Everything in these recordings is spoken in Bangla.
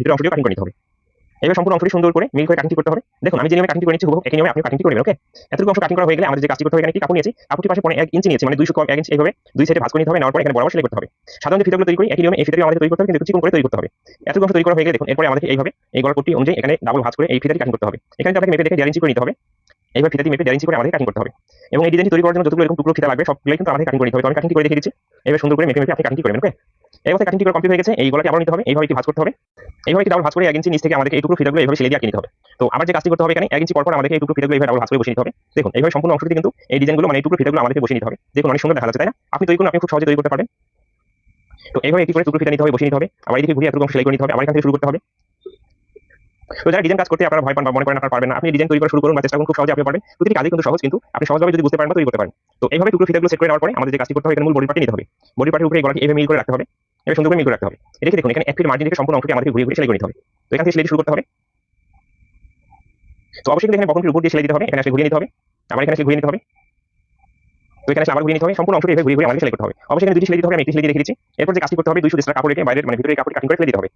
ভিতরে অংশটিও কাটিং করে নিতে হবে। এবার সম্পূর্ণ অংশটি সুন্দর করে মিল করে কাটিং করতে হবে। দেখুন আমি যে নিয়মে কাটিং করে নিচ্ছি হুবহু একই নিয়মে আপনি কাটিং করবেন। ওকে, এতটুকু অংশ কাটিং করা হয়ে গেলে আমাদের যে কাজটি করতে হবে, এখানে কি কাপড় নিয়েছি, কাপড়টির পাশে 1 ইঞ্চি নিয়েছি, মানে 2 সুত 1 ইঞ্চি এইভাবে দুই সাইডে ভাঁজ করে নিতে হবে। নেওয়ার পর এখানে বরাবর সেলাই করতে হবে। সাধারণ যে ফিতাগুলো তৈরি করি একই নিয়মে এই ফিতাটিও আমাদের তৈরি করতে হবে, কিন্তু একটু চিকন করে তৈরি করতে হবে। এতটুকু অংশ তৈরি করা হয়ে গেলে দেখুন এরপরে আমাদের এইভাবে এই গলার পট্টি অনুযায়ী এখানে ডাবল ভাঁজ করে এই ফিতাটি কাটিং করতে হবে। এখানে আপনাকে মেপে দেখে 1.5 ইঞ্চি করে নিতে হবে। এইভাবে ফিতাটি মেপে 1.5 ইঞ্চি করে আমাদের কাটিং করতে হবে। এবং এই ডিজাইনটি তৈরি করার জন্য যতগুলো এরকম টুকরো ফিতা লাগবে সবগুলোই কিন্তু আমাদের কাটিং করে নিতে হবে। তো আমি কাটিং করে দেখিয়ে দিচ্ছি। এবার সুন্দর করে মেপে মেপে আপনি কাটিং করবেন। ওকে, এই অবস্থায় কাটিং করা কমপ্লিট হয়ে গেছে। এই গলাটি আবার নিতে হবে, এইভাবে একটু ভাঁজ করতে হবে। এইভাবে একটু ডাবল ভাঁজ করে 1 ইঞ্চি নিচ থেকে আমাদেরকে এই টুকরো ফিতাগুলো এইভাবে সেলাই দিয়ে আটকে নিতে হবে। তো আবার যে কাজটি করতে হবে এখানে 1 ইঞ্চি পর পর আমাদেরকে এই টুকরো ফিতাগুলো এইভাবে ডাবল ভাঁজ করে বসিয়ে নিতে হবে। দেখুন এইভাবে সম্পূর্ণ অংশটি কিন্তু এই ডিজাইনগুলো মানে এই টুকরো ফিতাগুলো আমাদেরকে বসিয়ে নিতে হবে। দেখুন অনেক সুন্দর দেখা যাচ্ছে, তাই না? আপনি তৈরি করুন, আপনি খুব সহজে তৈরি করতে পারবেন। তো এইভাবে একটি করে টুকরো ফিতা নিতে হবে, বসিয়ে নিতে হবে। আবার এদিকে ঘুরিয়ে এতটুকু সেলাই করে নিতে হবে। আবার এখান থেকে শুরু করতে হবে। তো যারা ডিজাইন কাজ করতে আপনারা ভয় পান বা মনে করেন আপনারা পারবেন না, আপনি ডিজাইন তৈরি করা শুরু করুন বা চেষ্টা করুন, খুব সহজে আপনি পারবেন। প্রতিটি কাজই কিন্তু সহজ, কিন্তু আপনি সহজভাবে যদি বুঝতে পারেন বা তৈরি করতে পারেন। তো এইভাবে টুকরো ফিতাগুলো সেট করে নেওয়ার পরে আমাদের যে কাজটি করতে হবে, এখানে মূল বডি পার্টটি নিতে হবে। বডি পার্টের উপরে এই গলাটি এভাবে মিল করে রাখতে হবে। এবার সুন্দর করে মিল করে রাখতে হবে। এদিকে দেখুন এখানে 1 ফিট মার্জিন রেখে সম্পূর্ণ অংশটি আমাদেরকে ঘুরিয়ে ঘুরিয়ে সেলাই করে নিতে হবে। তো এখান থেকে সেলাই শুরু করতে হবে। তো অবশ্যই কিন্তু এখানে বকনটির উপর দিয়ে সেলাই দিতে হবে। এখানে আসলে ঘুরিয়ে নিতে হবে। আবার এখানে আসলে ঘুরিয়ে নিতে হবে। তো এখানে আবার ঘুরিয়ে নিতে হবে। সম্পূর্ণ অংশটি এভাবে ঘুরিয়ে ঘুরিয়ে আমাদেরকে সেলাই করতে হবে। অবশ্যই এখানে 2টি সেলাই দিতে হবে, আমি একটি সেলাই দিয়ে রেখে দিচ্ছি। এরপর যে কাজটি করতে হবে 2 সুত এক্সট্রা কাপড় রেখে বাইরের মানে ভিতরে এই কাপড়টি কাটিং করে ফেলে দিতে হবে।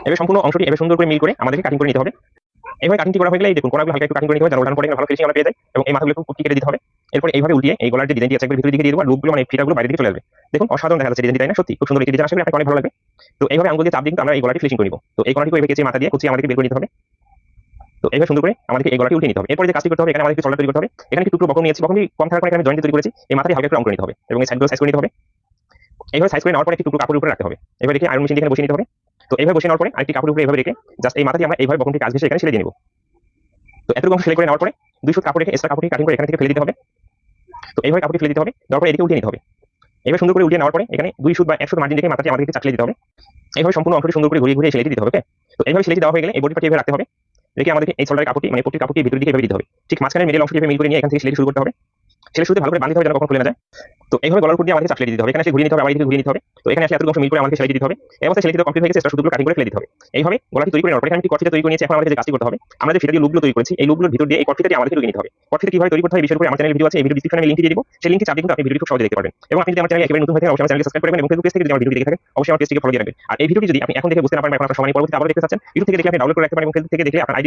এবার সম্পূর্ণ অংশটি এভাবে সুন্দর করে মিল করে আমাদেরকে কাটিং করে নিতে হবে। এইভাবে কাটিংটি করা হয়ে গেলে এই দেখুন কোণাগুলো হালকা একটু কাটিং করে নিতে হবে, যেন ওঠানোর পরে এখানে ভালো ফিনিশিং আমরা পেয়ে যাই। এবং এই মাথাগুলো একটু কুচি কেটে দিতে হবে। এরপর এইভাবে উল্টিয়ে এই গলার যে ডিজাইনটি আছে একবার ভিতরের দিকে দিয়ে দেব, আর লুপগুলো মানে ফিতাগুলো বাইরের দিকে চলে আসবে। দেখুন অসাধারণ দেখা যাচ্ছে ডিজাইনটি, তাই না? সত্যি খুব সুন্দর একটি ডিজাইন, আশা করি আপনাদের অনেক ভালো লাগবে। তো এইভাবে আঙ্গুল দিয়ে চাপ দিয়ে কিন্তু আমরা এই গলাটি ফিনিশিং করে নিব। তো এই গলাটিকে এইভাবে কেচে মাথা দিয়ে কুচিয়ে আমাদেরকে বের করে নিতে হবে। তো এইভাবে সুন্দর করে আমাদেরকে এই গলাটি উঠিয়ে নিতে হবে। এরপর যে কাজটি করতে হবে, এখানে আমাদেরকে চলটা তৈরি করতে হবে। এখানে একটু টুকরো বকন নিয়েছি, বকনটি কম থাকার কারণে এখানে জয়েন্ট তৈরি করেছি। এই মাথাটি হালকা একটু অঙ্ক নিতে হবে এবং এই সাইডগুলো সাইজ করে নিতে হবে। এইভাবে সাইজ করে নেওয়ার পরে একটি টুকরো কাপড়ের উপরে রাখতে হবে। এবার রেখে আয়রন মেশিন দিয়ে এখানে বসিয়ে নিতে হবে। তো এইভাবে বসিয়ে নেওয়ার পরে আরেকটি কাপড়ের উপরে এইভাবে রেখে জাস্ট এই মাথা দিয়ে আমরা এইভাবে বকনটি কাজ ঘেঁষে এখানে সেলাই দিয়ে নিব। তো এতটুকু অংশ সেলাই করে নেওয়ার পরে 2 সুত কাপড় রেখে এক্সট্রা কাপড়টি কাটিং করে এখান থেকে ফেলে দিতে হবে। তো এইভাবে কাপড়টি ফেলে দিতে হবে। দেওয়ার পরে এদিকে উঠিয়ে নিতে হবে। এবার সুন্দর করে উঠিয়ে নেওয়ার পরে এখানে 2 সুত বা 1 সুত মার্জিন রেখে মাথাটি আমাদেরকে চাকলে দিতে হবে। এইভাবে সম্পূর্ণ অংশটি সুন্দর করে ঘুরিয়ে ঘুরিয়ে সেলাই দিতে হবে। ওকে, তো এইভাবে সেলাই দেওয়া হয়ে গেলে এই বডি পার্টটি এভাবে রাখতে হবে। রেখে আমাদেরকে এই শোল্ডারের কাপড়টি মানে পট্টির কাপড়টি ভিতর দিকে এভাবে দিতে হবে। ঠিক মাঝখানে মিডল অংশটি এভাবে মিল করে নিয়ে এখান থেকে সেলাই শুরু করতে হবে। সেলাই শুরুতে ভালো করে বাঁধতে হবে যেন কখনো খুলে না যায়। তো এইভাবে গলার উপর দিয়ে আমাদেরকে চাকলে দিতে হবে। এখানে এসে ঘুরিয়ে নিতে হবে, আবার এদিকে ঘুরিয়ে নিতে হবে। তো এখানে আসলে এতটুকু অংশ মিল করে আমাদেরকে সেলাই দিতে হবে। এই অবস্থায় সেলাই দিতে কমপ্লিট হয়ে গেছে, এক্সট্রা সুতোগুলো কাটিং করে ফেলে দিতে হবে। এইভাবে গলাটি তৈরি করে নেওয়ার পরে এখানে একটি কট ফিতা তৈরি করে নিয়েছি। এখন আমাদের যে কাজটি করতে হবে, আমরা যে ফিতা দিয়ে লুপগুলো তৈরি করেছি এই লুপগুলোর ভিতর দিয়ে এই কট ফিতাটি আমাদেরকে ঢুকিয়ে নিতে হবে। কট ফিতা কিভাবে তৈরি করতে হয় এই বিষয়ের উপরে আমার চ্যানেলে ভিডিও আছে, এই ভিডিও ডেসক্রিপশনে আমি লিংকটি দিয়ে দিব। সেই লিংকে চাপ দিয়ে কিন্তু আপনি ভিডিওটি খুব সহজে দেখতে পারবেন। এবং আপনি যদি আমার চ্যানেলে একেবারে নতুন হয়ে থাকেন অবশ্যই আমার চ্যানেলকে সাবস্ক্রাইব করবেন এবং ফেসবুক পেজ থেকে যদি আমার ভিডিওটি দেখে থাকেন অবশ্যই আমার পেজটিকে ফলো দিয়ে রাখবেন। আর এই ভিডিওটি যদি আপনি এখন দেখে বুঝতে না পারেন বা এখন আপনার সময় পরবর্তীতে আবার দেখতে চাচ্ছেন, ইউটিউব থেকে দেখলে আপনি ডাউনলোড করে রাখতে পারেন এবং ফেসবুক থেকে দেখলে আপনার আইডি